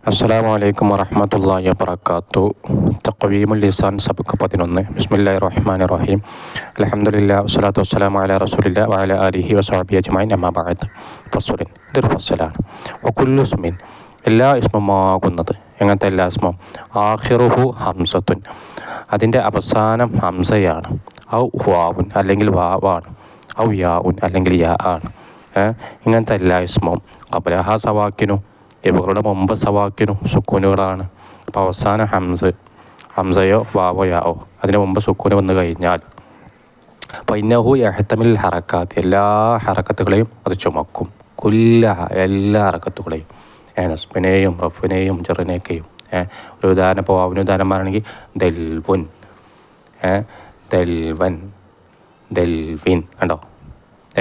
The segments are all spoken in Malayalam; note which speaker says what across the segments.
Speaker 1: അസ്സലാമു അലൈക്കും വറഹ്മത്തുള്ളാഹി വബറകാതുഹു. തഖ്വീമുൽ ലിസാൻ സബക്ക് 11. ബിസ്മില്ലാഹിർ റഹ്മാനിർ റഹീം. അൽഹംദുലില്ലാഹി വസ്സലാത്തു വസ്സലാമു അലാ റസൂലില്ലാഹി വഅലാ ആലിഹി വസഹ്ബിഹി അജ്മഈൻ. അമ്മാ ബഅദ്. ഫസ്ലുൻ, ഇതൊരു ഫസ്ലാണ്. വകുല്ലു ഇസ്മിൻ, എല്ലാ ഇസ്മുമാകുന്നത്, എങ്ങനത്തെ എല്ലാ ഇസ്മും, ആഖിറുഹു ഹംസത്തുൻ, അതിൻ്റെ അവസാനം ഹംസയാണ്, ഔ വാവുൻ അല്ലെങ്കിൽ വാവാണ്, ഔ യാഉൻ അല്ലെങ്കിൽ യാ ആണ്. ഇങ്ങനത്തെ എല്ലാ ഇസ്മും ഖബ്ലഹ സവാക്കിനു, ഇവകളുടെ മുമ്പ് സവാക്കിനു സുക്കൂനുകളാണ്. അപ്പോൾ അവസാനം ഹംസയോ വാവോ യാവോ അതിന് മുമ്പ് സുക്കൂന് വന്നു കഴിഞ്ഞാൽ ഫഇന്നഹു യഹ്തമിൽ ഹറക്കാത്ത്, എല്ലാ ഹറക്കത്തുകളെയും അത് ചുമക്കും. കുല്ലഹ, എല്ലാ ഹറക്കത്തുകളെയും, നസ്ബിനെയും റഫിനെയും ജറിനെയൊക്കെയും. ഒരു ഉദാഹരണം, ഇപ്പോൾ വാവിന് ഉദാഹരണം പറയുകയാണെങ്കിൽ ദൽവുൻ, ദൽവൻ, ദൽവിൻ, കണ്ടോ,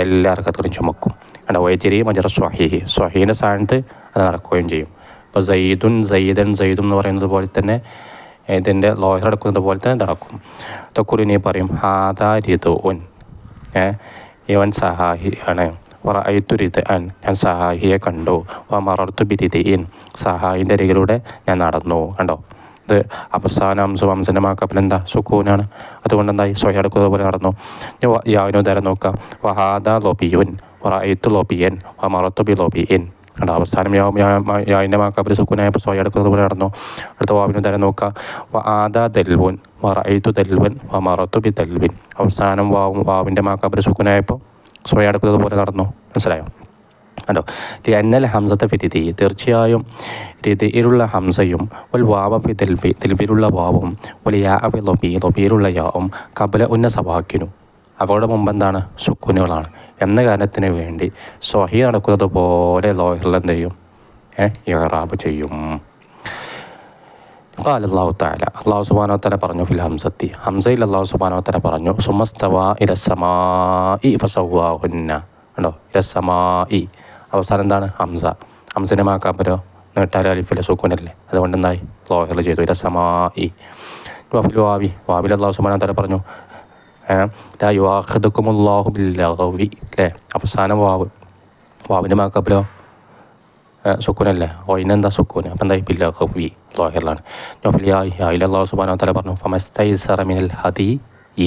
Speaker 1: എല്ലാ ഹറക്കത്തുകളെയും ചുമക്കും. കണ്ടോ, വൈജരി മജറ സ്വഹീഹി, സ്വഹീൻ്റെ സ്ഥാനത്ത് അത് നടക്കുകയും ചെയ്യും. ഇപ്പോൾ സയ്യിദുൻ, സയ്യിദൻ, സയ്യിദും എന്ന് പറയുന്നത് പോലെ തന്നെ ഇതിൻ്റെ ലോഹർ എടുക്കുന്നത് പോലെ തന്നെ നടക്കും. തൊക്കുലിനി പറയും ഹാദാ റിദുൻ, ഇവൻ സഹാഹി ആണ്. വറഅയ്തു റിദ്അൻ, ഞാൻ സഹാഹിയെ കണ്ടു. വമറർതു ബിരിദ്ഇൻ, സഹായിൻ്റെ അരികിലൂടെ ഞാൻ നടന്നു. കണ്ടോ, ഇത് അവസാന ഹംസൻ്റെ മാക്കപ്പിൽ എന്താ സുക്കൂനാണ്. അതുകൊണ്ട് എന്തായി സ്വഹീഹ് എടുക്കുന്നത് പോലെ നടന്നു. യാവിന് ഉദാഹരണം നോക്കാം. വഹാദാ ലൊബിയുൻ, വറഅയ്തു ലൊബിയൻ, വമറർതു ബി ലൊബിയിൻ. കണ്ടോ, അവസാനം യാവിൻ്റെ മാക്കപ്പിൽ സുക്കൂനായപ്പോൾ സ്വഹീഹ് എടുക്കുന്നത് പോലെ നടന്നു. അടുത്ത വാവിന് ഉദാഹരണം നോക്കാം. വആദാ ദൽവുൻ, വറഅയ്തു ദൽവൻ, വമറർതു ബി ദൽവിൻ. അവസാനം വാവിൻ്റെ മാക്കപ്പിൽ സുക്കൂനായപ്പോൾ സ്വഹീഹ് എടുക്കുന്നത് പോലെ നടന്നു. മനസ്സിലായോ? കണ്ടോ, ലിഅന്നൽ ഹംസത ഫി റിദി, തീർച്ചയായും റിദിയിലുള്ള ഹംസയും വൽ വാവ ഫി ദൽവി, ദൽവിലുള്ള വാവും വൽ യാ ഫി ലൊബി, ലൊബിയിലുള്ള യാവും ഖബ്ല ഉന്ന സവാക്കിനു, അവരുടെ മുമ്പ് എന്താണ് സുക്കൂനുകളാണ് എന്ന കാരണത്തിന് വേണ്ടി സ്വഹീഹ് നടക്കുന്നത് പോലെ ലോഹറിൽ എന്ത് ചെയ്യും, ഇഅ്റാബ് ചെയ്യും. ഖാല അല്ലാഹു തആല, അല്ലാഹു സുബ്ഹാനഹു വ തആല പറഞ്ഞു, ഫിൽ ഹംസത്തി, ഹംസയിൽ അല്ലാഹു സുബ്ഹാനഹു വ തആല പറഞ്ഞു, സുമസ്തവാ ഇലസ്സമാഇ ഫസവ്വാഹുന്ന. കണ്ടോ, ഇലസ്സമാഇ, അവസാനം എന്താണ് ഹംസനെ മാക്കാപ്പരോ നീട്ടാൽ അലിഫിലെ സുക്കൂനല്ലേ, അതുകൊണ്ട് എന്തായി ലോഹറിൽ ചെയ്തു, ഇലസ്സമാഇ. വഫിൽ വാവി, വാവിൽ അല്ലാഹു സുബ്ഹാനഹു വ തആല പറഞ്ഞു ലാ യുആഖിദുകുമുല്ലാഹു ബില്ലഗ്വി, അല്ലേ, അവസാനം വാവിൻ്റെ മാക്കപ്പിലോ സുക്കൂനല്ലേ, ഓയിനെന്താ സുക്കൂന്, അപ്പം എന്തായി ബില്ലഗ്വി, ലോഹറിലാണ്. വഫിൽ യായിൽ അല്ലാഹു സുബ്ഹാനഹു വ തആല പറഞ്ഞു ഫമസ്തൈസറ മിനൽ ഹദി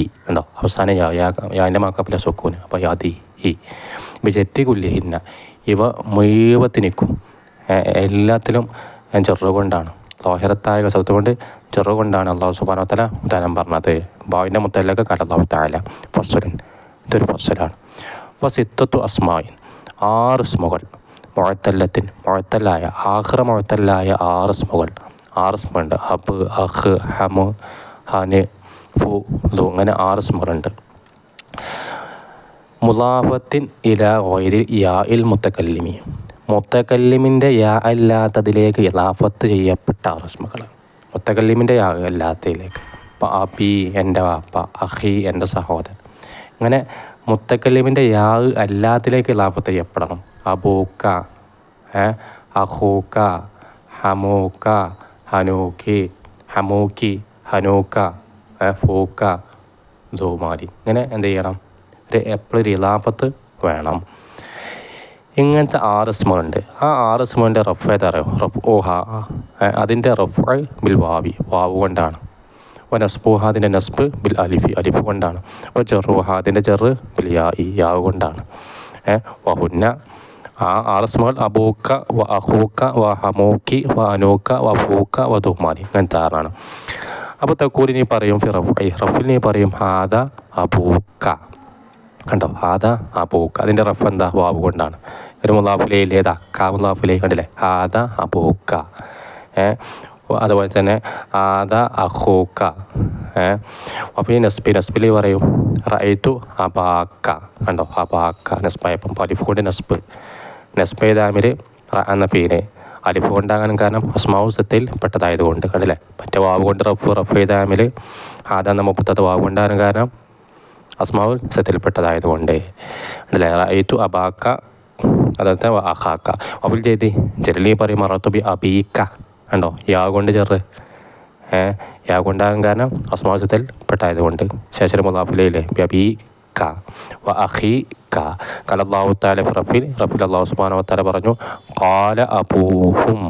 Speaker 1: ഇ, കണ്ടോ, അവസാനം യാൻ്റെ മാക്കപ്പിലെ സുക്കൂന്, അപ്പോൾ യാദി ഇ. ബിജറ്റി കുല്ലിഹിന്ന, ഇവ മുഴുവത്തിനിക്കും, എല്ലാത്തിലും ചെറുകൊണ്ടാണ്, ലോഹറത്തായ കസവത്ത് കൊണ്ട് ചെറുകൊണ്ടാണ് അല്ലാഹു സുബ്ഹാനഹു വ തആല ഉദാഹരണം പറഞ്ഞത്. ബാവിൻ്റെ മുത്തല്ലൊക്കെ കണ്ട അല്ലാഹു തആല. ഫസ്ലുൻ, ഇതൊരു ഫസ്ലാണ്. വസിത്തത്തു അസ്മായിൻ, 6 ഇസ്മുകൾ, മുഅത്തല്ലത്തിൻ, മുഅത്തല്ലായ, ആഖിറ മുഅത്തല്ലായ 6 ഇസ്മുകൾ, 6 ഇസ്മുണ്ട്. അബ്, അഖ്, ഹമ്, ഹന്, ഫു, ദു, അങ്ങനെ 6 ഇസ്മുകളുണ്ട്. മുളാഫത്തിൻ ഇലാ ഗൈരി യാഇൽ മുത്തക്കല്ലിമി, മുത്തക്കല്ലിമിൻ്റെ യാ അല്ലാത്തതിലേക്ക് ഇലാഫത്ത് ചെയ്യപ്പെട്ട 6 ഇസ്മുകൾ, മുത്തക്കല്ലിമിൻ്റെ യാ അല്ലാത്തതിലേക്ക്. ഇപ്പോൾ അബി, എൻ്റെ വാപ്പ, അഖി, എൻ്റെ സഹോദരൻ, അങ്ങനെ മുത്തക്കല്ലിമിൻ്റെ യാ അല്ലാത്തതിലേക്ക് ഇലാഫത്ത് ചെയ്യപ്പെടണം. അബൂക്ക, അഖൂക്ക, ഹമൂക്ക, ഹനൂക്കി, ഹമൂക്കി, ഹനൂക്ക, ഫൂക്ക, ദൂമാരി, ഇങ്ങനെ എന്ത് ചെയ്യണം, എപ്പോഴും ഒരു ഇലാഫത്ത് വേണം. ഇങ്ങനത്തെ 6 ഇസ്മുകളുണ്ട്. ആ 6 ഇസ്മുവിൻ്റെ റഫ് ഏതറിയോ, റഫ് ഓഹ, അതിൻ്റെ റഫ് ബിൽ വാവി, വാവ് കൊണ്ടാണ്. നസ്ബുഹ, അതിൻ്റെ നസ്ബ് ബിൽ അലിഫി, അലിഫ് കൊണ്ടാണ്. ജറുഹ, അതിൻ്റെ ജറ് ബിൽ യാഇ, യാവ് കൊണ്ടാണ്. വഹുന്ന, ആ 6 ഇസ്മുകൾ അബൂക്ക വ അഖൂക്ക വ ഹമൂക്കി വ അനൂക്ക വ ഫൂക്ക വ ദുമാരി, ഇങ്ങനത്തെ 6ആണ്. അപ്പോൾ തക്കൂലി നീ പറയും ഫി റഫ്ഇ, റഫിൽ നീ പറയും ഹാദ അബൂക്ക. കണ്ടോ, ഹാദ അബൂക്ക, അതിൻ്റെ റഫ് എന്താ, വാവ് കൊണ്ടാണ്. ഒരു മുലാഫിലയില്ലേ, ഏതാ, കാ മുലാഫിലേ, കണ്ടില്ലേ, ഹാദ അബൂക്ക. അതുപോലെ തന്നെ ഹാദ അഖൂക്ക. അപ്പോൾ ഈ നസ്ബിൽ പറയും റഅയ്തു അബാക്ക. കണ്ടോ, അബാക്ക നസ്ബായപ്പം അലിഫ് കൊണ്ട് നസ്ബ് ചെയ്താമിൽ റ എന്ന ഫീല് അലിഫ് കൊണ്ടാകാൻ കാരണം അസ്മാഉ സിത്തയിൽ പെട്ടതായതുകൊണ്ട്, കണ്ടില്ലേ. മറ്റേ വാവ് കൊണ്ട് റഫ് ചെയ്താമിൽ ഹാദ എന്ന മുപ്പത്തത് വാവ് കൊണ്ടാകാൻ കാരണം അസ്മാഉൽ സിത്തയിൽപ്പെട്ടതായതുകൊണ്ട്, കണ്ടില്ലേ. റഅയ്തു അബാക്ക, അതുപോലത്തെ അഖാക്ക. അഫിൽ ചെയ്തി ജലലി പറയും മറത്തു ബി അബീക്ക. കണ്ടോ, യാ കൊണ്ട് ചെറ്, യാ കൊണ്ടാകാൻ കാരണം അസ്മാഉൽ സിത്തയിൽ പെട്ടായതുകൊണ്ട്. ശേഷം മുലാഫിലയിലെ ബി അബീക്ക വ അഖീക്ക. ഖാല അല്ലാഹു തആല ഫി റഫിൽ, അല്ലാഹു സുബ്ഹാനഹു വ തആല പറഞ്ഞു ഖാല അബൂഹും.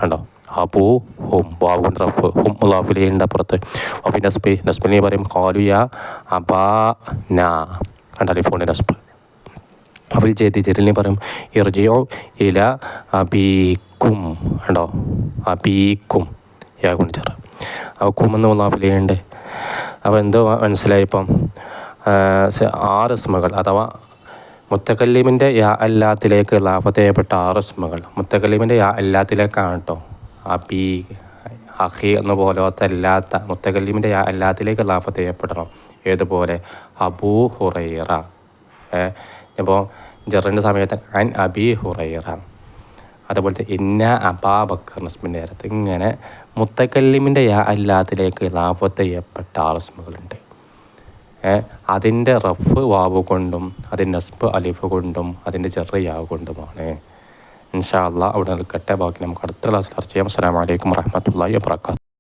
Speaker 1: കണ്ടോ അബൂ ഹും വാവ് കൊണ്ട് റഫ് ഹും മുലാഫിലിൻ്റെ അപ്പുറത്ത് വഫി നസ്ബിനെ പറയും ഖാലുയ അബാ നാ കണ്ട അലിഫോണ്ട് നസ്ബ് അഫിൽ ജെറിനെ പറയും ഇർജിഉ ഇല അബീക്കും കണ്ടോ അബീക്കും യാ കൊണ്ട് ചെറ അപ്പോൾ കുമെന്ന് മുലാഫിലിയുണ്ട്. അപ്പോൾ എന്തോ മനസ്സിലായിപ്പം 6 ഇസ്മുകൾ അഥവാ മുത്തക്കല്ലിമിൻ്റെ യാ അല്ലാത്തിലേക്ക് ഇലാഫത്ത് ചെയ്യപ്പെട്ട 6 ഇസ്മുകൾ മുത്തക്കല്ലിമിൻ്റെ യാ അല്ലാത്തിലേക്കാണ് കേട്ടോ. അബി അഹി എന്ന പോലത്തെ അല്ലാത്ത മുത്തക്കല്ലിമിൻ്റെ യാ അല്ലാത്തിലേക്ക് ഇലാഫത്ത് ചെയ്യപ്പെടണം. ഏതുപോലെ അബൂ ഹുറൈറ ഇപ്പോൾ ജറിൻ്റെ സമയത്ത് അൻ അബി ഹുറൈറ, അതുപോലത്തെ ഇന്ന അബാ ബക്കർ നസ്മിൻ്റെ നേരത്ത് ഇങ്ങനെ മുത്തക്കല്ലിമിൻ്റെ യാ അല്ലാത്തിലേക്ക് ഇലാഫത്ത് ചെയ്യപ്പെട്ട 6 ഇസ്മുകളുണ്ട്. അതിൻ്റെ റഫ് വാവ് കൊണ്ടും അതിൻ്റെ നസ്ബ് അലിഫ് കൊണ്ടും അതിൻ്റെ ജറ് യാ കൊണ്ടുമാണ്. ഇൻഷാ അല്ലാഹ് അവിടെ നിൽക്കട്ടെ. ബാക്കി നമുക്ക് അടുത്ത ക്ലാസ്സിൽ ചർച്ച ചെയ്യാം. അസ്സലാമു അലൈക്കും വറഹ്മത്തുള്ളാഹി വബറകാതുഹു.